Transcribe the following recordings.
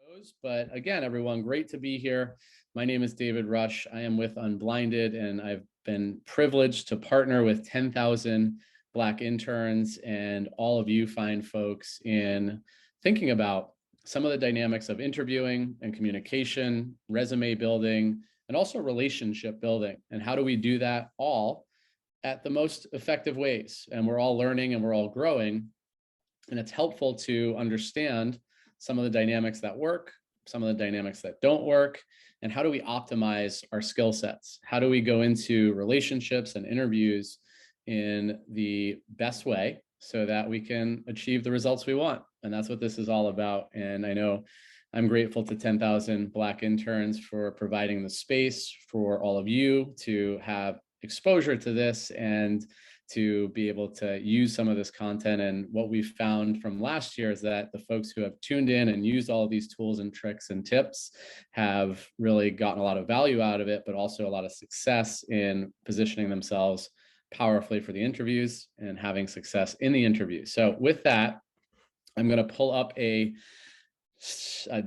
those. But again, everyone, great to be here. My name is David Rush. I am with Unblinded, and I've been privileged to partner with 10,000 Black interns and all of you fine folks in thinking about some of the dynamics of interviewing and communication, resume building, and also relationship building. And how do we do that all at the most effective ways? And we're all learning and we're all growing. And it's helpful to understand some of the dynamics that work, some of the dynamics that don't work, and how do we optimize our skill sets? How do we go into relationships and interviews in the best way so that we can achieve the results we want? And that's what this is all about. And I know I'm grateful to 10,000 Black interns for providing the space for all of you to have exposure to this and to be able to use some of this content. And what we found from last year is that the folks who have tuned in and used all of these tools and tricks and tips have really gotten a lot of value out of it, but also a lot of success in positioning themselves powerfully for the interviews and having success in the interview. So with that, I'm going to pull up a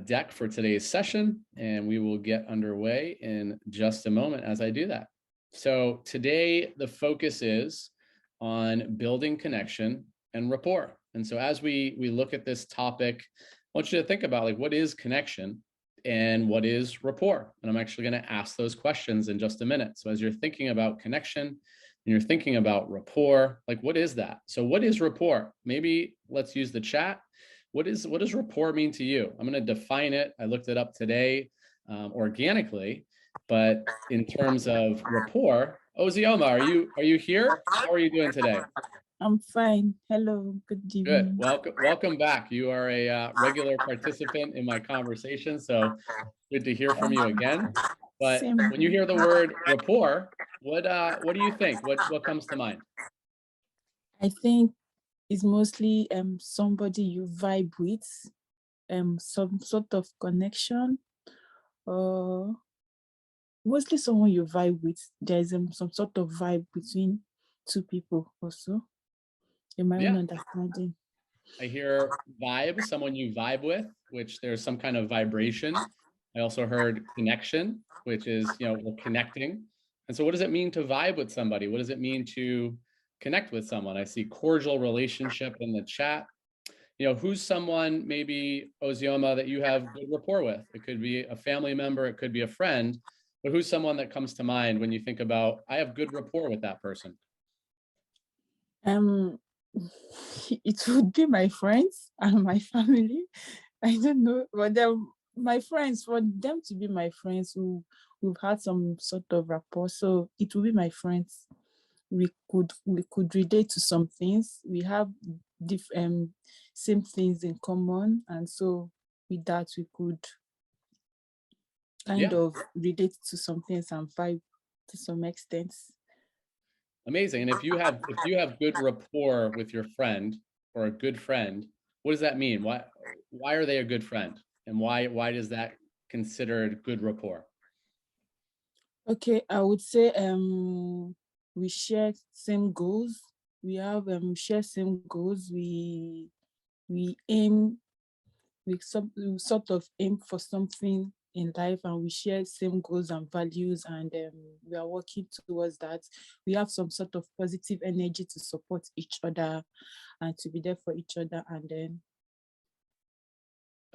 deck for today's session, and we will get underway in just a moment as I do that. So today, the focus is on building connection and rapport. And so as we look at this topic, I want you to think about, like, what is connection and what is rapport? And I'm actually going to ask those questions in just a minute. So as you're thinking about connection and you're thinking about rapport, like, what is that? So what is rapport? Maybe let's use the chat. What does rapport mean to you? I'm going to define it. I looked it up today organically, but in terms of rapport, Ozioma, are you here? How are you doing today? I'm fine. Hello, good evening. Good. Welcome back. You are a regular participant in my conversation, so good to hear from you again. But when you hear the word rapport, what do you think? What comes to mind? I think it's mostly somebody you vibe with, some sort of connection, or mostly someone you vibe with. There's some sort of vibe between two people also. In my own understanding. I hear vibe, someone you vibe with, which there's some kind of vibration. I also heard connection, which is, we're connecting. And so what does it mean to vibe with somebody? What does it mean to connect with someone? I see cordial relationship in the chat. Who's someone, maybe Ozioma, that you have good rapport with? It could be a family member, it could be a friend, but who's someone that comes to mind when you think about, I have good rapport with that person? It would be my friends and my family. I don't know, but my friends, for them to be my friends who've had some sort of rapport, so it will be my friends. We could relate to some things. We have same things in common, and so with that we could kind of relate to some things and vibe to some extent. Amazing. And if you have good rapport with your friend or a good friend, what does that mean? Why are they a good friend? And why is that considered good rapport? Okay, I would say we share same goals. We have share same goals. We aim, we sort of aim for something in life, and we share same goals and values, and we are working towards that. We have some sort of positive energy to support each other and to be there for each other, and then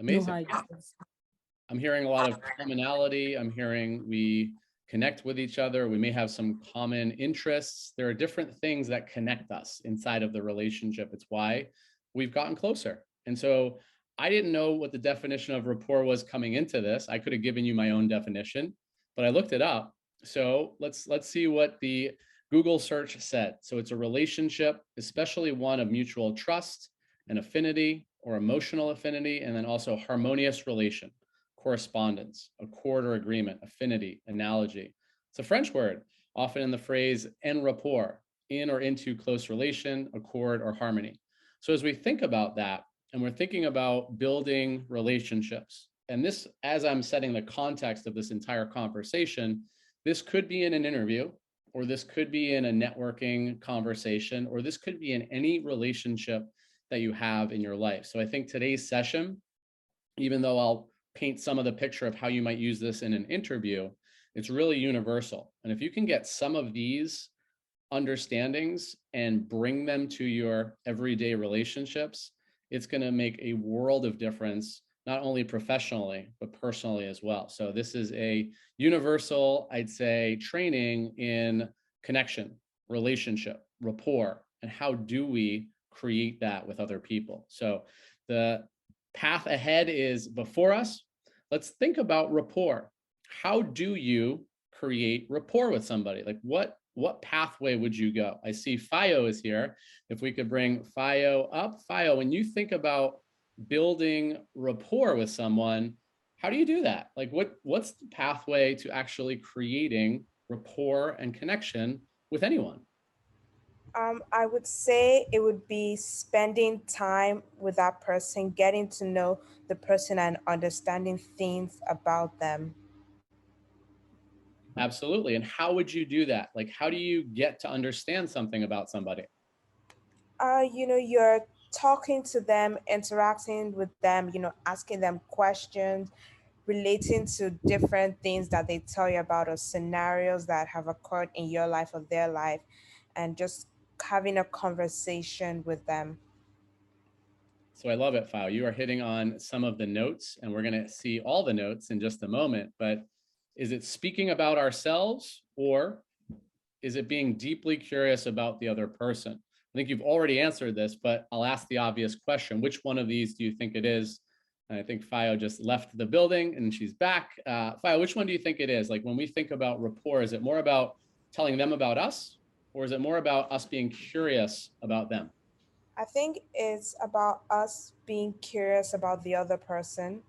amazing. I'm hearing a lot of commonality. I'm hearing we connect with each other. We may have some common interests. There are different things that connect us inside of the relationship. It's why we've gotten closer. And so I didn't know what the definition of rapport was coming into this. I could have given you my own definition, but I looked it up. So let's see what the Google search said. So it's a relationship, especially one of mutual trust and affinity or emotional affinity, and then also harmonious relation, correspondence, accord or agreement, affinity, analogy. It's a French word, often in the phrase en rapport, in or into close relation, accord, or harmony. So as we think about that, and we're thinking about building relationships, and this, as I'm setting the context of this entire conversation, this could be in an interview, or this could be in a networking conversation, or this could be in any relationship that you have in your life. So I think today's session, even though I'll paint some of the picture of how you might use this in an interview, it's really universal. And if you can get some of these understandings and bring them to your everyday relationships, it's going to make a world of difference, not only professionally, but personally as well. So this is a universal, I'd say, training in connection, relationship, rapport, and how do we create that with other people. So the path ahead is before us. Let's think about rapport. How do you create rapport with somebody? Like what pathway would you go? I see Fayo is here. If we could bring Fayo up. Fayo, when you think about building rapport with someone, how do you do that? Like what's the pathway to actually creating rapport and connection with anyone? I would say it would be spending time with that person, getting to know the person and understanding things about them. Absolutely. And how would you do that? Like, how do you get to understand something about somebody? You're talking to them, interacting with them, asking them questions, relating to different things that they tell you about or scenarios that have occurred in your life or their life, and just having a conversation with them. So I love it, Fao. You are hitting on some of the notes, and we're going to see all the notes in just a moment. But is it speaking about ourselves, or is it being deeply curious about the other person? I think you've already answered this, but I'll ask the obvious question. Which one of these do you think it is? And I think Fayo just left the building and she's back. Fayo, which one do you think it is? Like when we think about rapport, is it more about telling them about us, or is it more about us being curious about them? I think it's about us being curious about the other person.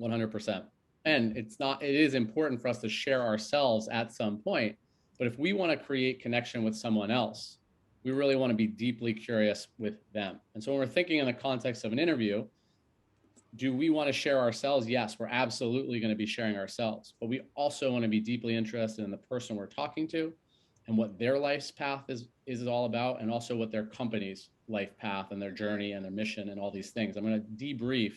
100%. And it is important for us to share ourselves at some point. But if we want to create connection with someone else, we really want to be deeply curious with them. And so when we're thinking in the context of an interview, do we want to share ourselves? Yes, we're absolutely going to be sharing ourselves, but we also want to be deeply interested in the person we're talking to and what their life's path is all about, and also what their company's life path and their journey and their mission and all these things. I'm going to debrief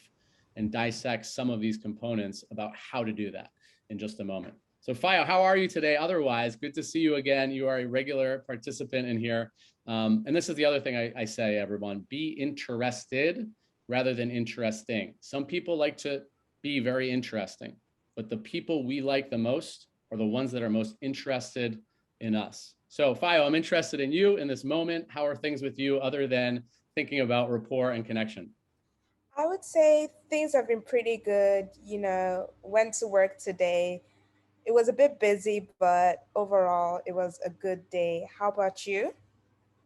and dissect some of these components about how to do that in just a moment. So Fayo, how are you today? Otherwise, good to see you again. You are a regular participant in here. And this is the other thing I say, everyone, be interested rather than interesting. Some people like to be very interesting, but the people we like the most are the ones that are most interested in us. So Fayo, I'm interested in you in this moment. How are things with you other than thinking about rapport and connection? I would say things have been pretty good. Went to work today. It was a bit busy, but overall, it was a good day. How about you?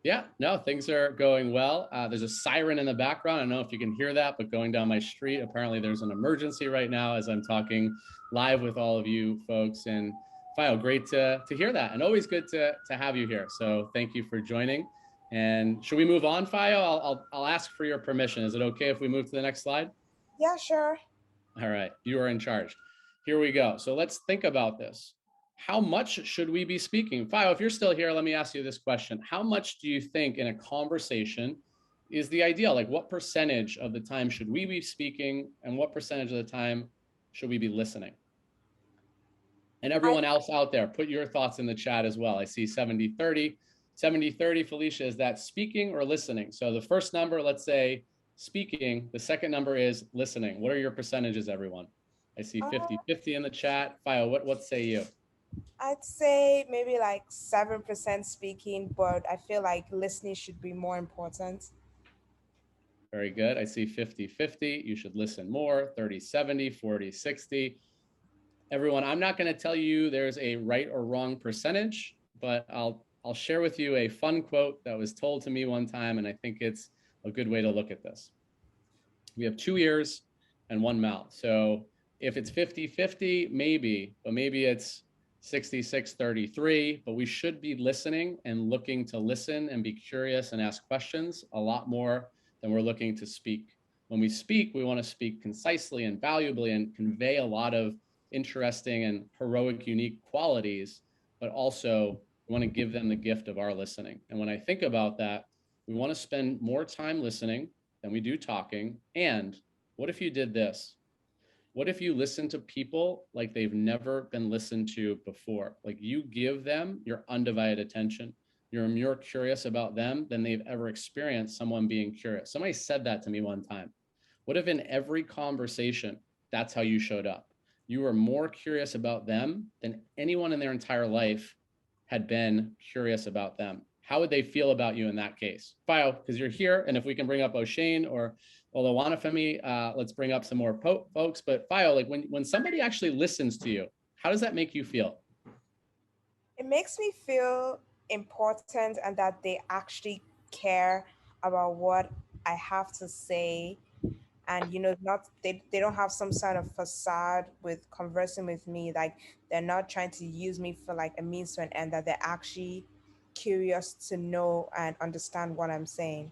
Yeah, no, things are going well. There's a siren in the background. I don't know if you can hear that, but going down my street, apparently there's an emergency right now as I'm talking live with all of you folks. And Fayo, great to hear that, and always good to have you here. So thank you for joining. And should we move on, Fayo? I'll ask for your permission. Is it okay if we move to the next slide? Yeah, sure. All right, you are in charge. Here we go. So let's think about this. How much should we be speaking? Fayo, if you're still here, let me ask you this question. How much do you think in a conversation is the ideal? Like what percentage of the time should we be speaking, and what percentage of the time should we be listening? And I everyone else out there, put your thoughts in the chat as well. I see 70-30. 70-30, Felicia, is that speaking or listening? So the first number, let's say speaking. The second number is listening. What are your percentages, everyone? I see uh, 50-50 in the chat. Fayo, what say you? I'd say maybe like 7% speaking, but I feel like listening should be more important. Very good. I see 50-50. You should listen more. 30-70, 40-60. Everyone, I'm not going to tell you there's a right or wrong percentage, but I'll share with you a fun quote that was told to me one time, and I think it's a good way to look at this. We have two ears and one mouth. So if it's 50-50, maybe, but maybe it's 66-33, but we should be listening and looking to listen and be curious and ask questions a lot more than we're looking to speak. When we speak, we want to speak concisely and valuably and convey a lot of interesting and heroic, unique qualities, but also we want to give them the gift of our listening. And when I think about that, we want to spend more time listening than we do talking, and What if you did this? What if you listen to people like they've never been listened to before? Like you give them your undivided attention. You're more curious about them than they've ever experienced someone being curious. Somebody said that to me one time. What if in every conversation, that's how you showed up? You were more curious about them than anyone in their entire life had been curious about them. How would they feel about you in that case? Fio, because you're here, and if we can bring up O'Shane or Olawanafemi, let's bring up some more folks. But Fio, like when somebody actually listens to you, how does that make you feel? It makes me feel important and that they actually care about what I have to say. And not they don't have some sort of facade with conversing with me. Like they're not trying to use me for like a means to an end, that they're actually curious to know and understand what I'm saying.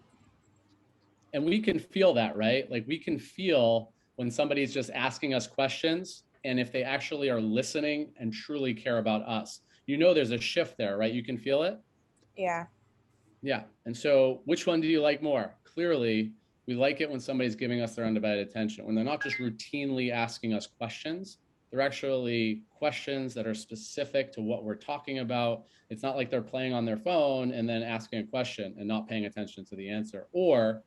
And we can feel that, right? Like we can feel when somebody's just asking us questions, and if they actually are listening and truly care about us. There's a shift there, right? You can feel it. Yeah. Yeah. And so which one do you like more? Clearly, we like it when somebody's giving us their undivided attention, when they're not just routinely asking us questions. They're actually questions that are specific to what we're talking about. It's not like they're playing on their phone and then asking a question and not paying attention to the answer. Or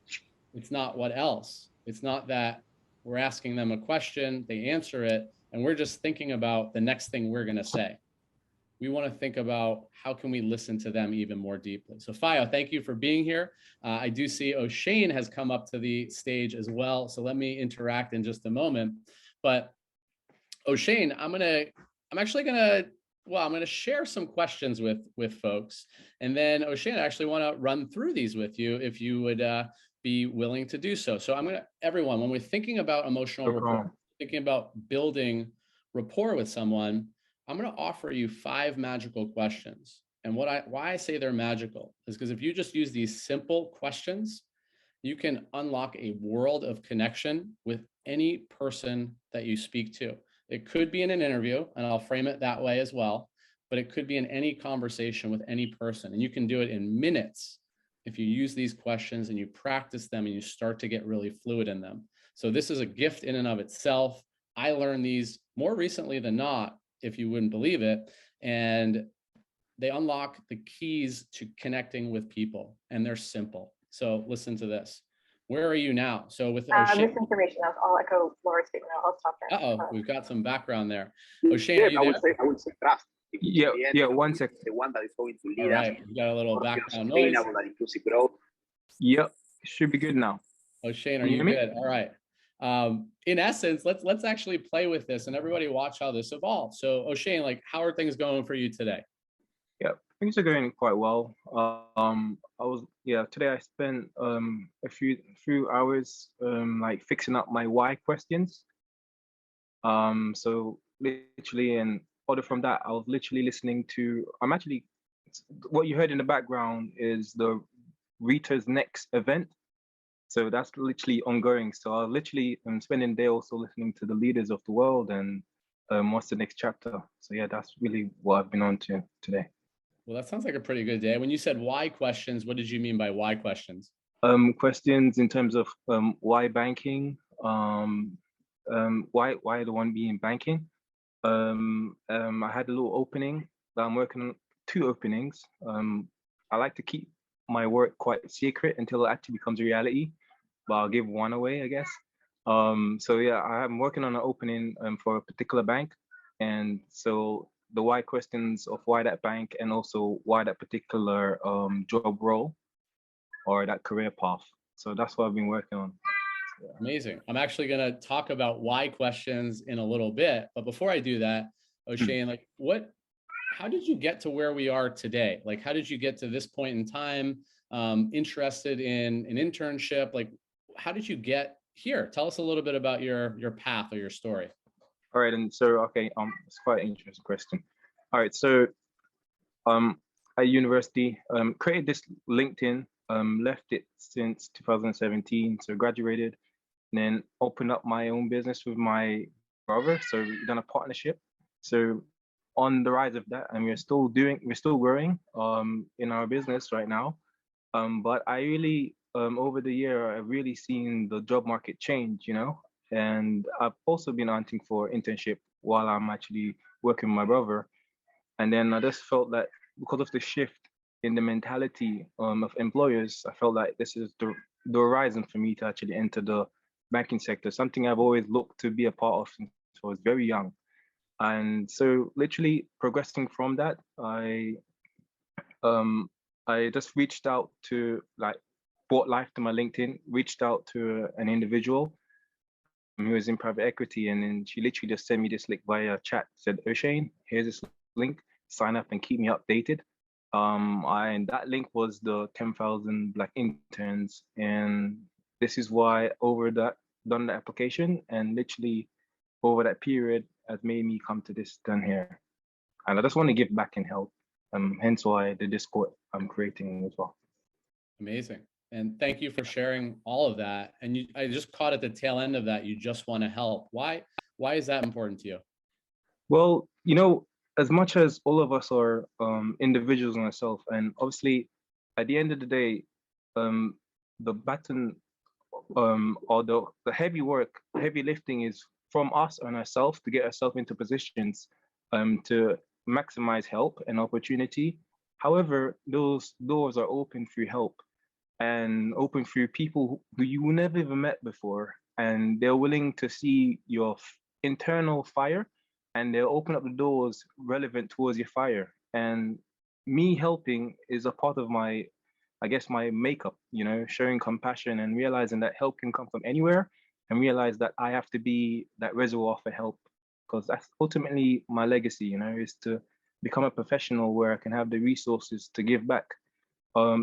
it's not what else. It's not that we're asking them a question, they answer it, and we're just thinking about the next thing we're going to say. We want to think about how can we listen to them even more deeply. So Fio, thank you for being here. I do see O'Shane has come up to the stage as well. So let me interact in just a moment. But O'Shane, I'm going to share some questions with folks. And then O'Shane, I actually want to run through these with you if you would be willing to do so. So everyone, when we're thinking about emotional rapport, thinking about building rapport with someone, I'm going to offer you 5 magical questions. And why I say they're magical is because if you just use these simple questions, you can unlock a world of connection with any person that you speak to. It could be in an interview, and I'll frame it that way as well, but it could be in any conversation with any person. And you can do it in minutes if you use these questions and you practice them and you start to get really fluid in them. So this is a gift in and of itself. I learned these more recently than not, if you wouldn't believe it. And they unlock the keys to connecting with people, and they're simple. So listen to this. Where are you now? So with O'Shane. Misinformation. I'll echo Laura's statement. I'll stop there. Uh-oh, we've got some background there. O'Shane, are you there? I would say trust. Yeah, 1 second. The one that is going to lead All us. right, we got a little background noise. Sustainable and inclusive growth. Yep, should be good now. O'Shane, are you good? All right. In essence, let's actually play with this and everybody watch how this evolves. So O'Shane, like, how are things going for you today? Yeah, things are going quite well. Today I spent a few hours like fixing up my why questions. So literally, and other from that, I was literally listening to. What you heard in the background is the Rita's next event. So that's literally ongoing. So I literally am spending the day also listening to the leaders of the world and what's the next chapter. So yeah, that's really what I've been on to today. Well, that sounds like a pretty good day. When you said why questions, what did you mean by why questions? Questions in terms of why banking, why the one being banking. I had a little opening that I'm working on, 2 openings. I like to keep my work quite secret until it actually becomes a reality, but I'll give one away, I guess. So yeah, I'm working on an opening for a particular bank, and so the why questions of why that bank, and also why that particular job role or that career path. So that's what I've been working on. Yeah. Amazing. I'm actually going to talk about why questions in a little bit, but before I do that, O'Shane, like how did you get to where we are today? Like, how did you get to this point in time, interested in an internship? Like, how did you get here? Tell us a little bit about your path or your story. All right, and so, okay, it's quite an interesting question. All right, so at university, created this LinkedIn, left it since 2017, so graduated, and then opened up my own business with my brother. So we've done a partnership. So on the rise of that, and we're still growing in our business right now. But I really over the year I've really seen the job market change. and I've also been hunting for internship while I'm actually working with my brother. And then I just felt that because of the shift in the mentality of employers, I felt like this is the horizon for me to actually enter the banking sector, something I've always looked to be a part of since I was very young. And so literally progressing from that, um I just reached out to, like, brought life to my LinkedIn, reached out to an individual who was in private equity, and then she literally just sent me this link via chat, said, O'Shane, here's this link, sign up and keep me updated. And that link was the 10,000 Black interns. And this is why over that, done the application, and literally over that period has made me come to this done here. And I just want to give back and help. Hence why the Discord I'm creating as well. Amazing. And thank you for sharing all of that. And I just caught at the tail end of that. You just want to help. Why is that important to you? Well, as much as all of us are individuals in ourselves, and obviously at the end of the day, the baton or the heavy work, heavy lifting is from us and ourselves to get ourselves into positions to maximize help and opportunity. However, those doors are open through help and open through people who you never even met before, and they're willing to see your internal fire, and they'll open up the doors relevant towards your fire. And me helping is a part of my, I guess, my makeup, showing compassion and realizing that help can come from anywhere, and realize that I have to be that reservoir for help, because that's ultimately my legacy, is to become a professional where I can have the resources to give back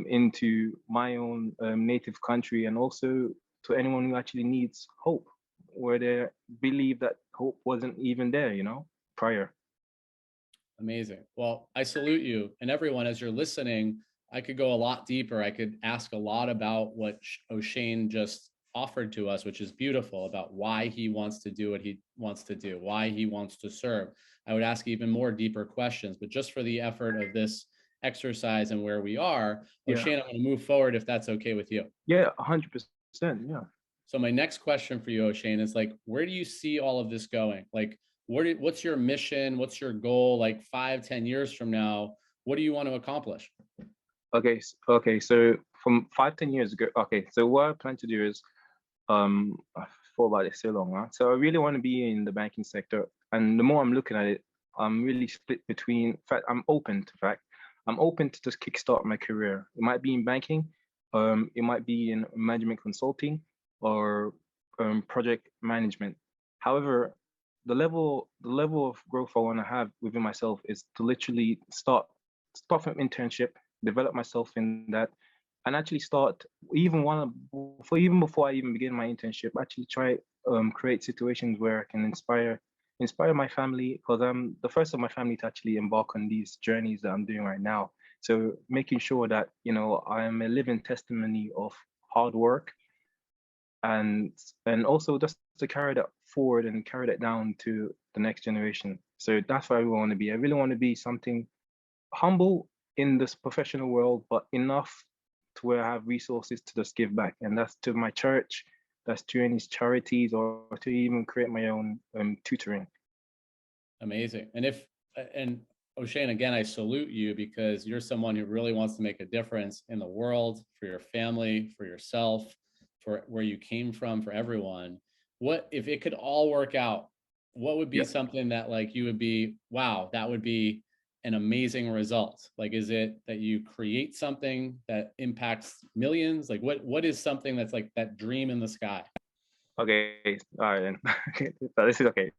into my own native country, and also to anyone who actually needs hope, where they believe that hope wasn't even there, prior. Amazing. Well, I salute you, and everyone, as you're listening, I could go a lot deeper. I could ask a lot about what O'Shane just offered to us, which is beautiful, about why he wants to do what he wants to do, why he wants to serve. I would ask even more deeper questions, but just for the effort of this exercise and where we are, O'Shane, I'm going to move forward if that's okay with you. Yeah, 100%. Yeah. So my next question for you, O'Shane, is like, where do you see all of this going? Like, what's your mission? What's your goal? Like 5-10 years from now, what do you want to accomplish? Okay. So from 5-10 years ago, so what I plan to do is, I thought about it so long, huh? So I really want to be in the banking sector, and the more I'm looking at it, I'm really split between. In fact, I'm open to just kickstart my career. It might be in banking, it might be in management consulting, or project management. However, the level of growth I want to have within myself is to literally start from internship, develop myself in that, and actually start even before I even begin my internship, actually try create situations where I can inspire my family, because I'm the first of my family to actually embark on these journeys that I'm doing right now. So making sure that I am a living testimony of hard work, and also just to carry that forward and carry that down to the next generation. So that's where I want to be. I really want to be something humble in this professional world, but enough to where I have resources to just give back. And that's to my church, that's to any charities, or to even create my own tutoring. Amazing. And O'Shane, again, I salute you, because you're someone who really wants to make a difference in the world, for your family, for yourself, for where you came from, for everyone. What if it could all work out? What would be something that, like, you would be, wow, that would be an amazing result? Like, is it that you create something that impacts millions? Like, what is something that's like that dream in the sky? Okay, all right then. So this is okay.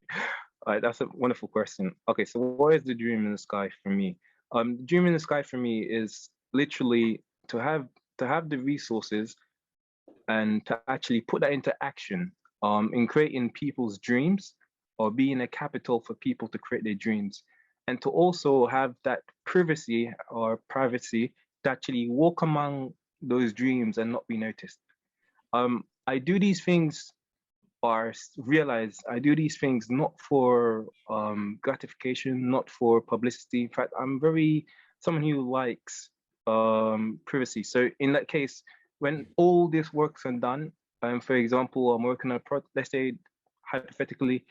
All right, that's a wonderful question. Okay, so what is the dream in the sky for me? The dream in the sky for me is literally to have the resources and to actually put that into action in creating people's dreams, or being a capital for people to create their dreams, and to also have that privacy to actually walk among those dreams and not be noticed. I do these things, or realize I do these things not for gratification, not for publicity. In fact, I'm very someone who likes privacy. So in that case, when all this work's are done, for example, I'm working on a let's say hypothetically,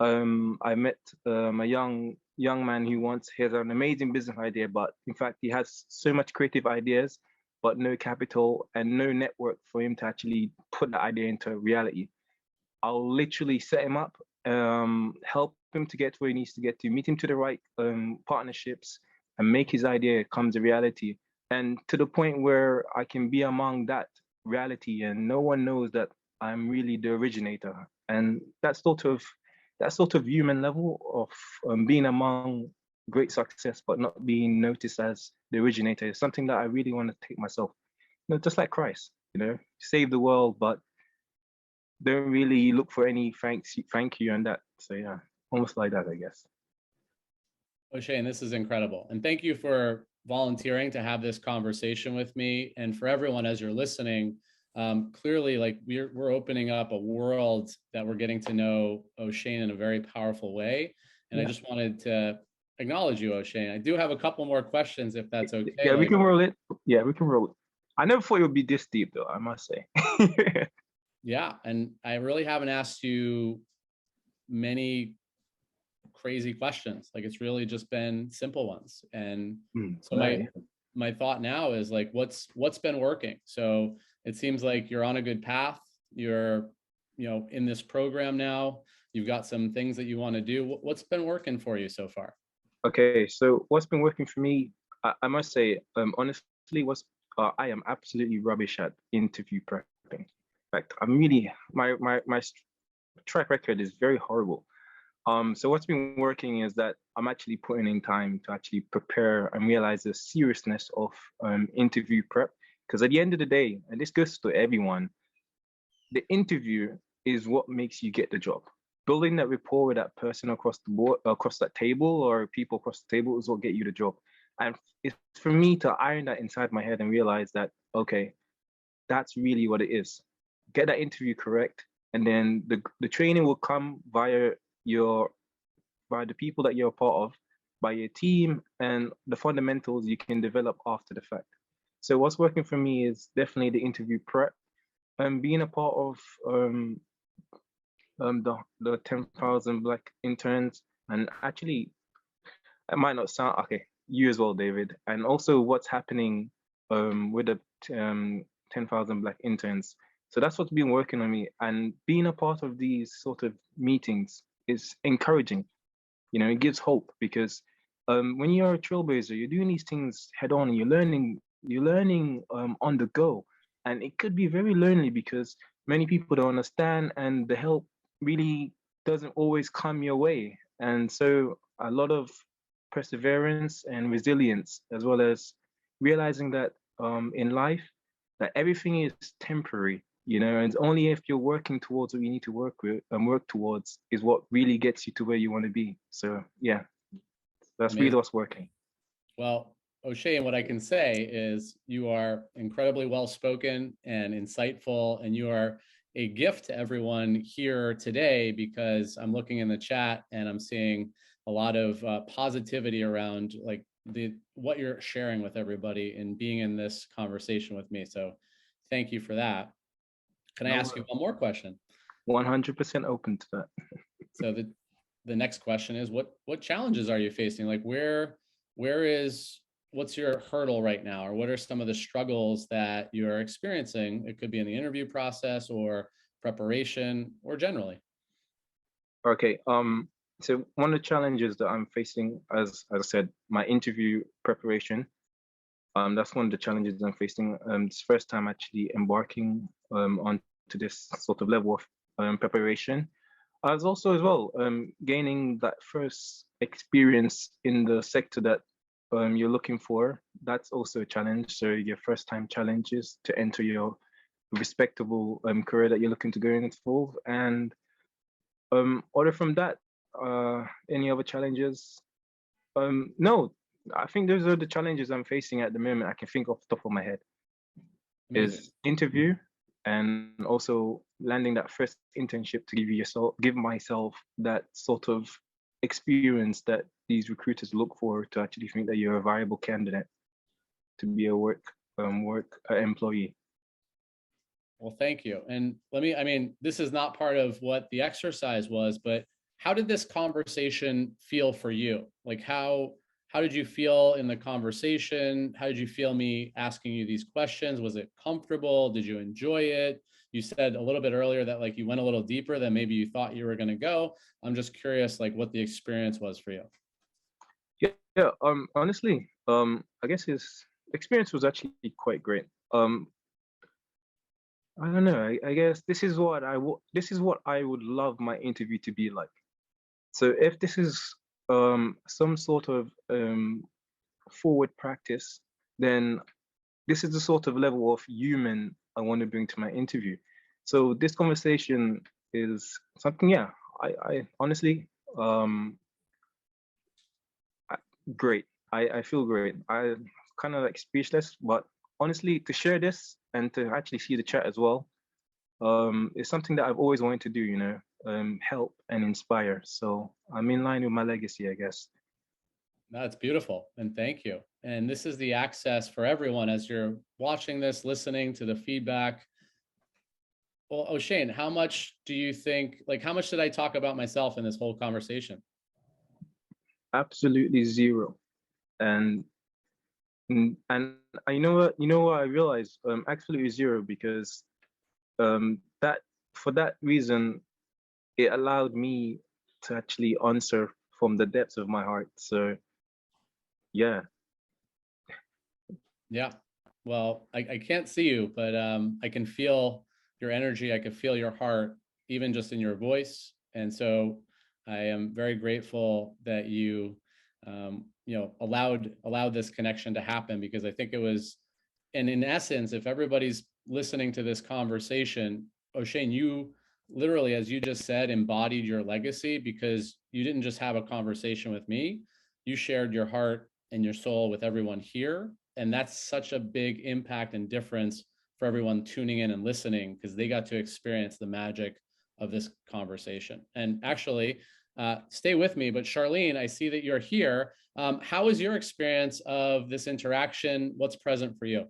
I met a young man who has an amazing business idea, but in fact he has so much creative ideas, but no capital and no network for him to actually put that idea into reality. I'll literally set him up, help him to get where he needs to get to, meet him to the right partnerships, and make his idea come to reality. And to the point where I can be among that reality, and no one knows that I'm really the originator. And that sort of human level of being among great success, but not being noticed as the originator is something that I really want to take myself. You know, just like Christ, you know, save the world, but don't really look for any thank you and that. So yeah, almost like that, I guess. O'Shane, this is incredible. And thank you for volunteering to have this conversation with me. And for everyone, as you're listening, clearly, like we're opening up a world that we're getting to know O'Shane in a very powerful way. And I just wanted to acknowledge you, O'Shane. I do have a couple more questions, if that's okay. Yeah, we can roll it. Yeah, we can roll it. I never thought it would be this deep, though, I must say. Yeah, and I really haven't asked you many crazy questions. Like it's really just been simple ones. And so my thought now is like, what's been working? So it seems like you're on a good path. You're, in this program now. You've got some things that you want to do. What's been working for you so far? Okay, so what's been working for me, I must say, honestly, I am absolutely rubbish at interview prepping. In fact, I'm really my track record is very horrible. So what's been working is that I'm actually putting in time to actually prepare and realize the seriousness of interview prep. Because at the end of the day, and this goes to everyone, the interview is what makes you get the job. Building that rapport with that person across the board, across that table, or people across the table is what get you the job. And it's for me to iron that inside my head and realize that, okay, that's really what it is. Get that interview correct, and then the training will come via the people that you're a part of, by your team, and the fundamentals you can develop after the fact. So what's working for me is definitely the interview prep and being a part of the 10,000 Black interns. And actually, it might not sound okay, you as well, David, and also what's happening with the 10,000 Black interns. So that's what's been working on me, and being a part of these sort of meetings is encouraging. It gives hope, because when you're a trailblazer, you're doing these things head on, and you're learning on the go, and it could be very lonely because many people don't understand, and the help really doesn't always come your way. And so a lot of perseverance and resilience, as well as realizing that in life, that everything is temporary. And it's only if you're working towards what you need to work with and work towards is what really gets you to where you want to be. So yeah, that's Amazing. really what's working. Well, O'Shane, what I can say is you are incredibly well-spoken and insightful, and you are a gift to everyone here today, because I'm looking in the chat and I'm seeing a lot of positivity around like what you're sharing with everybody and being in this conversation with me. So thank you for that. Can I ask you one more question? 100% open to that. So the next question is, what challenges are you facing? Like what's your hurdle right now? Or what are some of the struggles that you're experiencing? It could be in the interview process or preparation or generally. Okay. So one of the challenges that I'm facing, as I said, my interview preparation, that's one of the challenges I'm facing. It's first time actually embarking onto this sort of level of preparation. As also as well, gaining that first experience in the sector that you're looking for. That's also a challenge. So your first time challenge is to enter your respectable career that you're looking to go in for. And other from that, any other challenges? No, I think those are the challenges I'm facing at the moment. I can think off the top of my head. Amazing. Is interview, and also landing that first internship to give myself that sort of experience that these recruiters look for, to actually think that you're a viable candidate to be a work employee. Well, thank you. And I mean, this is not part of what the exercise was, but how did this conversation feel for you? Like how did you feel in the conversation? How did you feel me asking you these questions? Was it comfortable? Did you enjoy it? You said a little bit earlier that like you went a little deeper than maybe you thought you were going to go. I'm just curious like what the experience was for you. Yeah, honestly, I guess his experience was actually quite great. I don't know. I guess this is what I would love my interview to be like. So if this is some sort of forward practice, then this is the sort of level of human I want to bring to my interview. So this conversation is something, yeah, I honestly, great. I feel great. I kind of like speechless, but honestly, to share this and to actually see the chat as well, is something that I've always wanted to do, you know, help and inspire. So I'm in line with my legacy, I guess. That's beautiful. And thank you. And this is the access for everyone as you're watching this, listening to the feedback. Well, O'Shane, how much do you think, like, how much did I talk about myself in this whole conversation? Absolutely zero. And you know what I realized, absolutely zero, because that for that reason, it allowed me to actually answer from the depths of my heart. So yeah. Yeah. Well, I can't see you, but I can feel your energy. I can feel your heart, even just in your voice. And so I am very grateful that you, you know, allowed this connection to happen, because I think it was, and in essence, if everybody's listening to this conversation, O'Shane, you literally, as you just said, embodied your legacy, because you didn't just have a conversation with me, you shared your heart and your soul with everyone here. And that's such a big impact and difference for everyone tuning in and listening, because they got to experience the magic of this conversation. And actually, stay with me, but Charlene, I see that you're here. How was your experience of this interaction? What's present for you?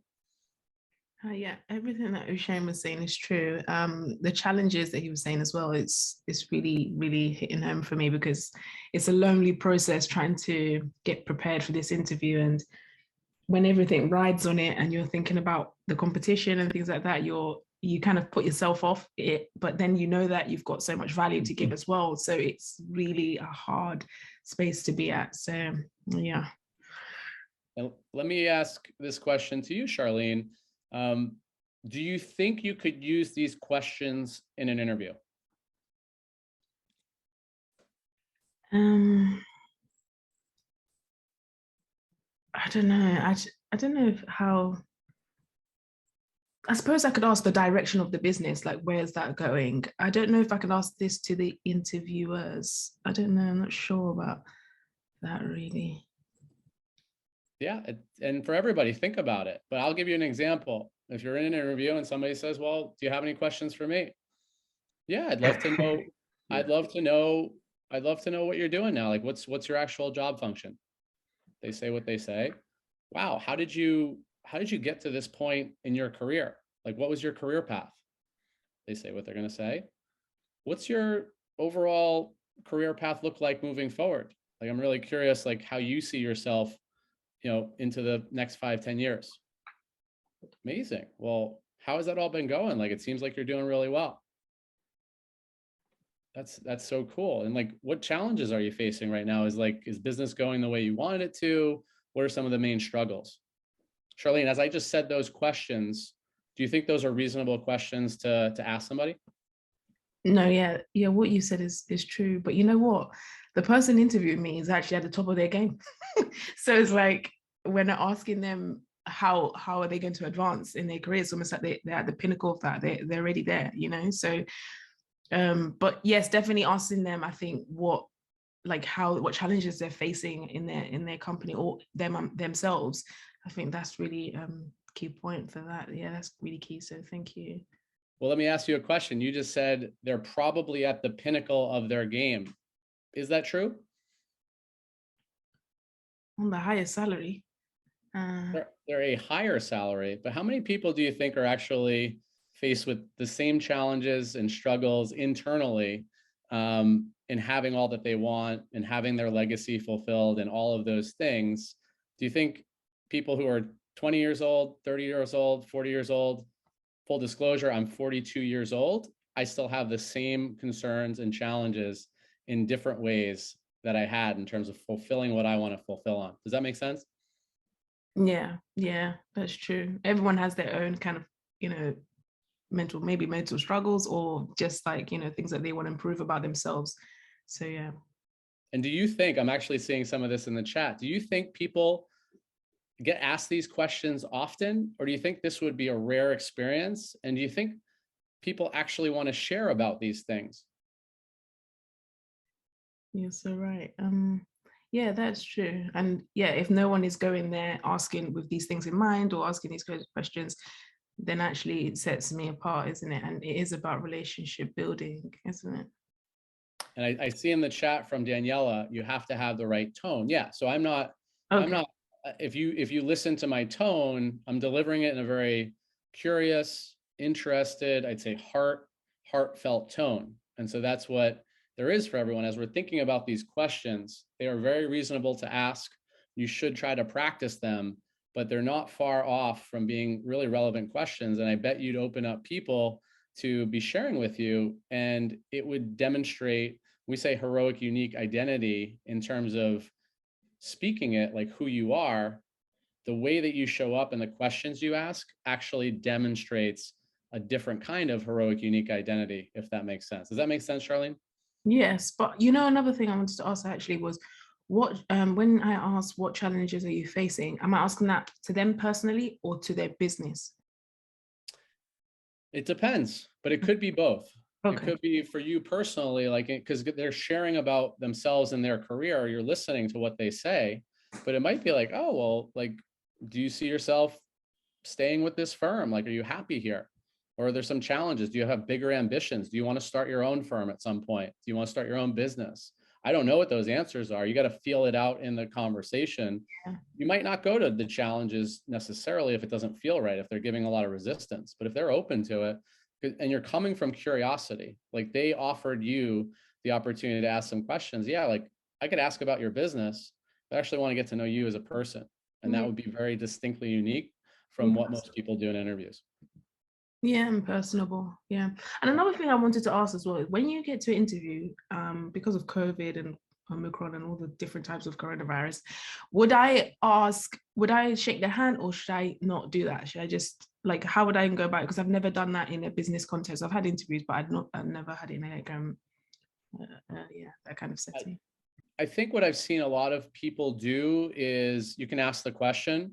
Yeah, everything that O'Shane was saying is true. The challenges that he was saying as well, it's really, really hitting home for me, because it's a lonely process trying to get prepared for this interview. And when everything rides on it and you're thinking about the competition and things like that, you kind of put yourself off it, but then you know that you've got so much value to give as well. So it's really a hard space to be at. So yeah. And let me ask this question to you, Charlene. Do you think you could use these questions in an interview? I don't know. I don't know how. I suppose I could ask the direction of the business, like where's that going? I don't know if I can ask this to the interviewers. I don't know. I'm not sure about that really. Yeah, and for everybody, think about it. But I'll give you an example. If you're in an interview and somebody says, well, do you have any questions for me? Yeah, I'd love to know. Yeah. I'd love to know what you're doing now. Like, what's your actual job function? They say what they say. Wow, how did you get to this point in your career? Like, what was your career path? They say what they're going to say. What's your overall career path look like moving forward? Like, I'm really curious, like how you see yourself, you know, into the next 5-10 years. Amazing. Well, how has that all been going? Like, it seems like you're doing really well. That's so cool. And like, what challenges are you facing right now? Is business going the way you wanted it to? What are some of the main struggles? Charlene, as I just said those questions, do you think those are reasonable questions to ask somebody? No, yeah, what you said is true. But you know what? The person interviewing me is actually at the top of their game. So it's like when they're asking them how are they going to advance in their careers, almost like they're at the pinnacle of that. They're already there, you know. So but yes, definitely asking them, I think, what challenges they're facing in their company or themselves. I think that's really key point for that. Yeah, that's really key. So thank you. Well, let me ask you a question. You just said they're probably at the pinnacle of their game. Is that true? On the highest salary. They're a higher salary, but how many people do you think are actually faced with the same challenges and struggles internally, and having all that they want and having their legacy fulfilled and all of those things, do you think people who are 20 years old, 30 years old, 40 years old, full disclosure, I'm 42 years old, I still have the same concerns and challenges in different ways that I had in terms of fulfilling what I want to fulfill on. Does that make sense? Yeah, yeah, that's true. Everyone has their own kind of, maybe mental struggles, or just like, things that they want to improve about themselves. So yeah. And do you think, I'm actually seeing some of this in the chat, do you think people get asked these questions often, or do you think this would be a rare experience? And do you think people actually want to share about these things? You're so right. Yeah, that's true. And yeah, if no one is going there asking with these things in mind or asking these questions, then actually it sets me apart, isn't it? And it is about relationship building, isn't it? And I see in the chat from Daniela, you have to have the right tone. Yeah, so I'm not, if you listen to my tone, I'm delivering it in a very curious, interested, I'd say heartfelt tone. And so that's what there is for everyone. As we're thinking about these questions, they are very reasonable to ask. You should try to practice them, but they're not far off from being really relevant questions. And I bet you'd open up people to be sharing with you, and it would demonstrate, we say heroic, unique identity in terms of speaking it like who you are. The way that you show up and the questions you ask actually demonstrates a different kind of heroic, unique identity, if that makes sense. Does that make sense, Charlene? Yes, but another thing I wanted to ask actually was, what when I asked what challenges are you facing, am I asking that to them personally or to their business? It depends, but it could be both. Okay. It could be for you personally, like, because they're sharing about themselves and their career, you're listening to what they say, but it might be like, oh, well, like, do you see yourself staying with this firm? Like, are you happy here? Or are there some challenges? Do you have bigger ambitions? Do you want to start your own firm at some point? Do you want to start your own business? I don't know what those answers are. You got to feel it out in the conversation. Yeah. You might not go to the challenges necessarily if it doesn't feel right, if they're giving a lot of resistance, but if they're open to it, and you're coming from curiosity, like they offered you the opportunity to ask some questions. Yeah, like I could ask about your business, but I actually want to get to know you as a person. And that would be very distinctly unique from what most people do in interviews. Yeah, and personable. Yeah. And another thing I wanted to ask as well is, when you get to interview, because of COVID and Omicron and all the different types of coronavirus, would I shake their hand, or should I not do that? Should I just, like, how would I go about it? Because I've never done that in a business context. I've had interviews, but I've never had it in like that kind of setting. I think what I've seen a lot of people do is you can ask the question,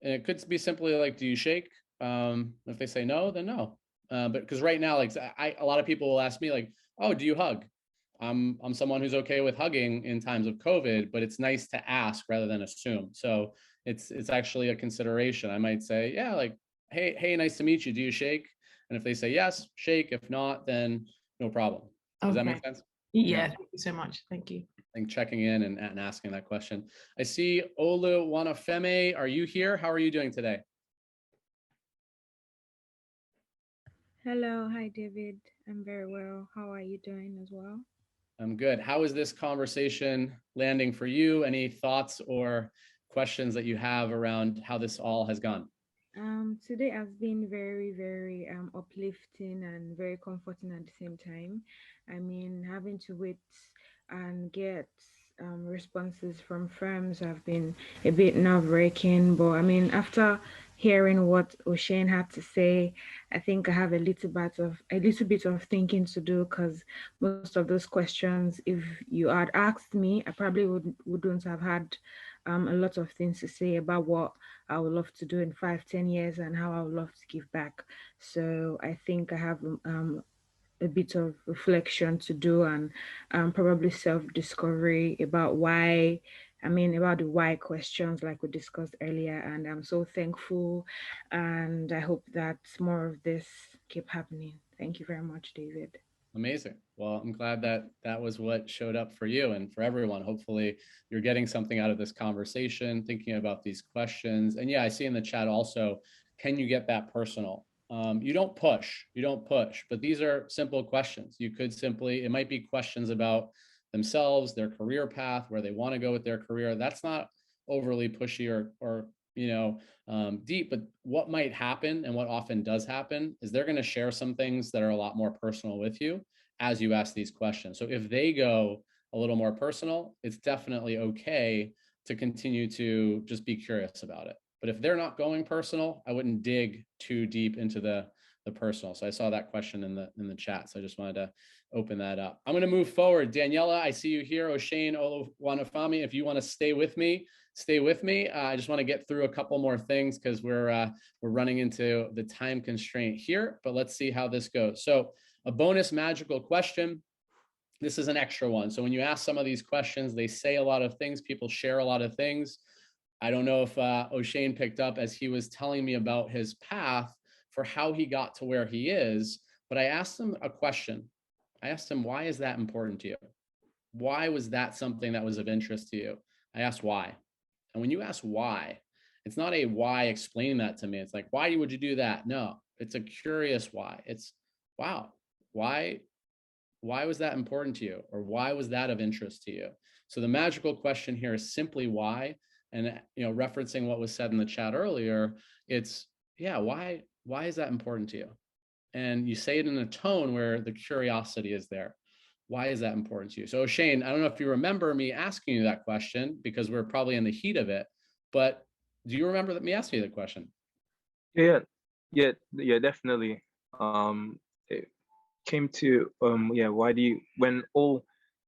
and it could be simply like, do you shake? If they say no, then no. But because right now, like a lot of people will ask me like, oh, do you hug? I'm someone who's okay with hugging in times of COVID, but it's nice to ask rather than assume. So it's actually a consideration. I might say, yeah, like, hey, nice to meet you. Do you shake? And if they say yes, shake. If not, then no problem. Does that make sense? Yeah, thank you so much. Thank you. I think checking in and asking that question. I see Oluwanifemi. Are you here? How are you doing today? Hello, hi David. I'm very well. How are you doing as well? I'm good. How is this conversation landing for you? Any thoughts or questions that you have around how this all has gone? Today has been very, very uplifting and very comforting at the same time. I mean, having to wait and get responses from firms have been a bit nerve-wracking, but I mean, after hearing what O'Shane had to say, I think I have a little bit of thinking to do, because most of those questions, if you had asked me, I probably wouldn't have had a lot of things to say about what I would love to do in 5-10 years and how I would love to give back. So I think I have a bit of reflection to do, and probably self-discovery about about the why questions like we discussed earlier. And I'm so thankful, and I hope that more of this keep happening. Thank you very much, David. Amazing. Well, I'm glad that that was what showed up for you and for everyone. Hopefully you're getting something out of this conversation, thinking about these questions. And yeah, I see in the chat also, can you get that personal? You don't push, but these are simple questions. You could simply, it might be questions about themselves, their career path, where they want to go with their career. That's not overly pushy or deep, but what might happen and what often does happen is they're going to share some things that are a lot more personal with you as you ask these questions. So if they go a little more personal, it's definitely okay to continue to just be curious about it. But if they're not going personal, I wouldn't dig too deep into the personal. So I saw that question in the chat. So I just wanted to open that up. I'm going to move forward. Daniela, I see you here. O'Shane Oluwanifami, if you want to stay with me, stay with me. I just want to get through a couple more things because we're running into the time constraint here, but let's see how this goes. So a bonus magical question. This is an extra one. So when you ask some of these questions, they say a lot of things. People share a lot of things. I don't know if O'Shane picked up as he was telling me about his path for how he got to where he is, but I asked him a question. I asked him, why is that important to you? Why was that something that was of interest to you? I asked why. And when you ask why, it's not a why explaining that to me. It's like, why would you do that? No, it's a curious why. It's, wow, why was that important to you? Or why was that of interest to you? So the magical question here is simply why. And referencing what was said in the chat earlier, it's, yeah, why is that important to you? And you say it in a tone where the curiosity is there. Why is that important to you? So Shane, I don't know if you remember me asking you that question because we're probably in the heat of it, but do you remember me asking you the question? Yeah, definitely. It came to why do you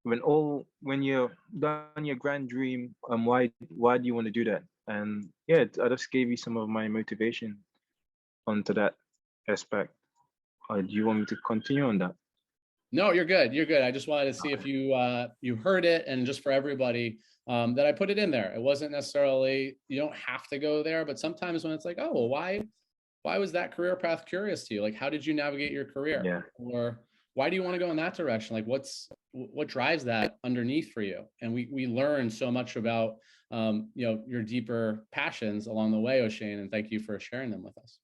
when you're done your grand dream, why do you want to do that? And yeah, I just gave you some of my motivation onto that aspect. Do you want me to continue on that? No, you're good. You're good. I just wanted to see if you heard it, and just for everybody that I put it in there. It wasn't necessarily, you don't have to go there, but sometimes when it's like, oh, well, why was that career path curious to you? Like, how did you navigate your career? Yeah. Or why do you want to go in that direction? Like, what drives that underneath for you? And we learn so much about your deeper passions along the way, O'Shane, and thank you for sharing them with us.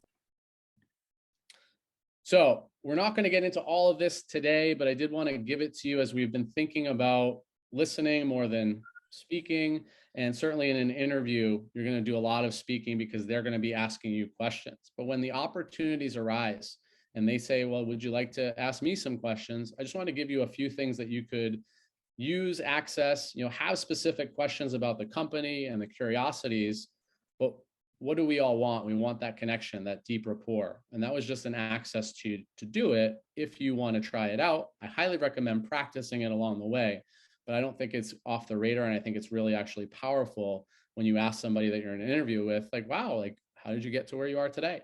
So we're not going to get into all of this today, but I did want to give it to you as we've been thinking about listening more than speaking. And certainly in an interview, you're going to do a lot of speaking because they're going to be asking you questions. But when the opportunities arise and they say, well, would you like to ask me some questions? I just want to give you a few things that you could use, access, have specific questions about the company and the curiosities, but what do we all want? We want that connection, that deep rapport. And that was just an access to do it. If you want to try it out, I highly recommend practicing it along the way, but I don't think it's off the radar. And I think it's really actually powerful when you ask somebody that you're in an interview with, like, wow, like, how did you get to where you are today?